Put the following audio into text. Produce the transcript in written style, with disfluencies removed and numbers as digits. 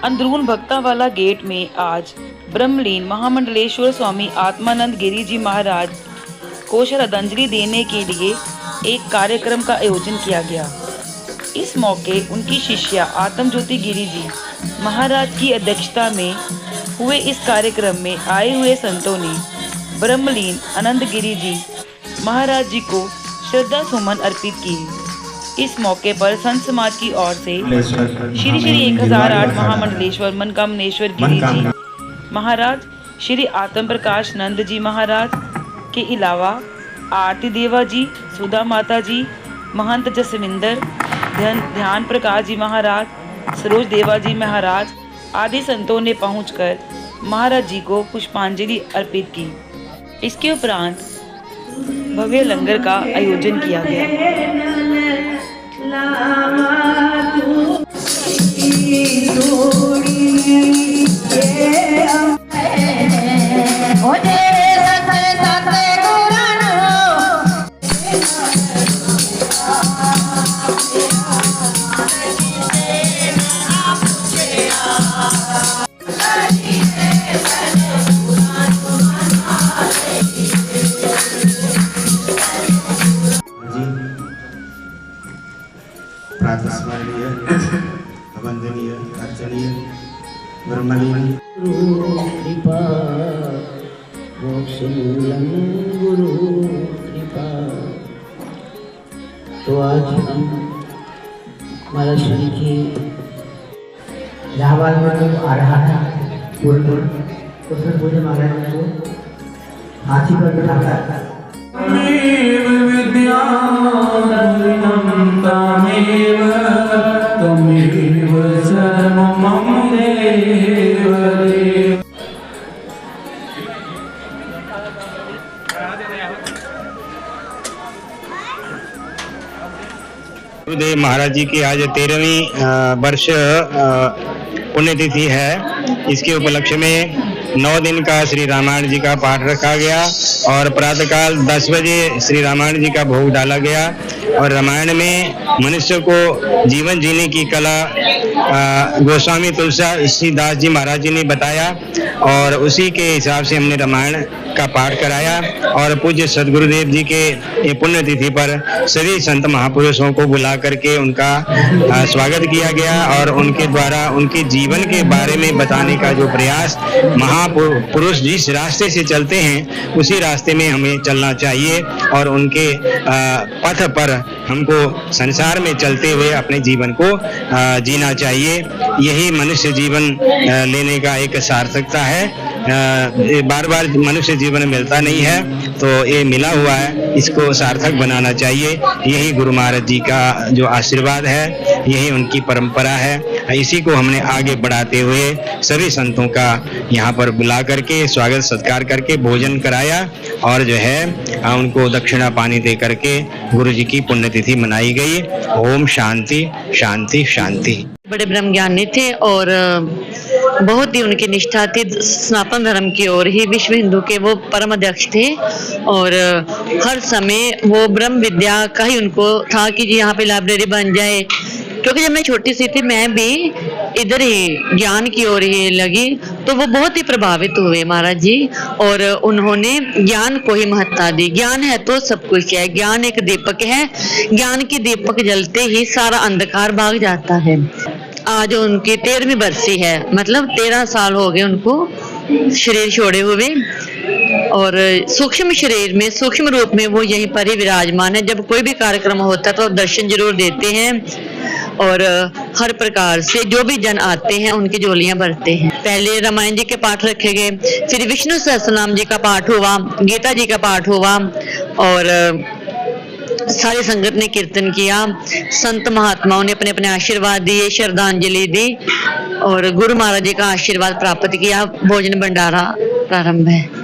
अंदरून भक्तावाला gate में आज ब्रह्मलीन महामंडलेश्वर स्वामी आत्मानंद गिरी जी महाराज को श्रद्धांजलि देने के लिए एक कार्यक्रम का आयोजन किया गया। इस मौके उनकी शिष्या आत्मज्योति गिरी जी महाराज की अध्यक्षता में हुए इस कार्यक्रम में आए हुए संतों ने ब्रह्मलीन आनंद गिरी जी महाराज जी को श्रद्धा सुमन अर्पित किए। इस मौके पर संत समाज की ओर से श्री श्री 1008 महामंडलेश्वर मनकामनेश्वर गिरी जी महाराज, श्री आत्म प्रकाश नंद जी महाराज के अलावा आरती देवा जी, सुधा माता जी, महंत जसविंदर, ध्यान प्रकाश जी महाराज, सरोज देवा जी महाराज आदि संतों ने पहुंचकर महाराज जी को पुष्पांजलि अर्पित की। इसके उपरांत भव्य लंगर का आयोजन किया गया। प्रातस्मरणीय वंदनीय अर्चनीय ब्रह्मलीन कृपा मोक्षमूलम गुरु कृपा। तो आज हम महाराज श्री की इलाहाबाद में जो आ रहा था उसमें पूरे महाराज को हाथी पर बिठाकर गुरुदेव महाराज जी की आज 13वीं वर्ष पुण्यतिथि है। इसके उपलक्ष्य में 9 दिन का श्री रामायण जी का पाठ रखा गया और प्रातःकाल 10 बजे श्री रामायण जी का भोग डाला गया। और रामायण में मनुष्य को जीवन जीने की कला गोस्वामी तुलसीदास जी महाराज जी ने बताया और उसी के हिसाब से हमने रामायण का पाठ कराया। और पूज्य सदगुरुदेव जी के पुण्यतिथि पर सभी संत महापुरुषों को बुला करके उनका स्वागत किया गया और उनके द्वारा उनके जीवन के बारे में बताने का जो प्रयास, महापुरुष जिस रास्ते से चलते हैं उसी रास्ते में हमें चलना चाहिए और उनके पथ पर हमको संसार में चलते हुए अपने जीवन को जीना चाहिए। यही मनुष्य जीवन लेने का एक सार्थकता है। बार बार मनुष्य जीवन मिलता नहीं है, तो ये मिला हुआ है, इसको सार्थक बनाना चाहिए। यही गुरु महाराज जी का जो आशीर्वाद है, यही उनकी परंपरा है। इसी को हमने आगे बढ़ाते हुए सभी संतों का यहाँ पर बुला करके स्वागत सत्कार करके भोजन कराया और जो है उनको दक्षिणा पानी दे करके गुरु जी की पुण्यतिथि मनाई गई। ओम शांति शांति शांति। बड़े ब्रह्म ज्ञानी थे और बहुत ही उनकी निष्ठा थी सनातन धर्म की ओर ही। विश्व हिंदू के वो परम अध्यक्ष थे और हर समय वो ब्रह्म विद्या का ही उनको था कि जी यहाँ पे लाइब्रेरी बन जाए। क्योंकि जब मैं छोटी सी थी मैं भी इधर ही ज्ञान की ओर ही लगी, तो वो बहुत ही प्रभावित हुए महाराज जी और उन्होंने ज्ञान को ही महत्ता दी। ज्ञान है तो सब कुछ है, ज्ञान एक दीपक है, ज्ञान की दीपक जलते ही सारा अंधकार भाग जाता है। आज उनकी 13वीं बरसी है, मतलब 13 साल हो गए उनको शरीर छोड़े हुए और सूक्ष्म शरीर में सूक्ष्म रूप में वो यहीं पर ही विराजमान है। जब कोई भी कार्यक्रम होता है तो दर्शन जरूर देते हैं और हर प्रकार से जो भी जन आते हैं उनकी झोलियां भरते हैं। पहले रामायण जी के पाठ रखे गए, फिर विष्णु सहस्त्रनाम जी का पाठ हुआ, गीता जी का पाठ हुआ और सारी संगत ने कीर्तन किया। संत महात्माओं ने अपने अपने आशीर्वाद दिए, श्रद्धांजलि दी और गुरु महाराज जी का आशीर्वाद प्राप्त किया। भोजन भंडारा प्रारंभ है।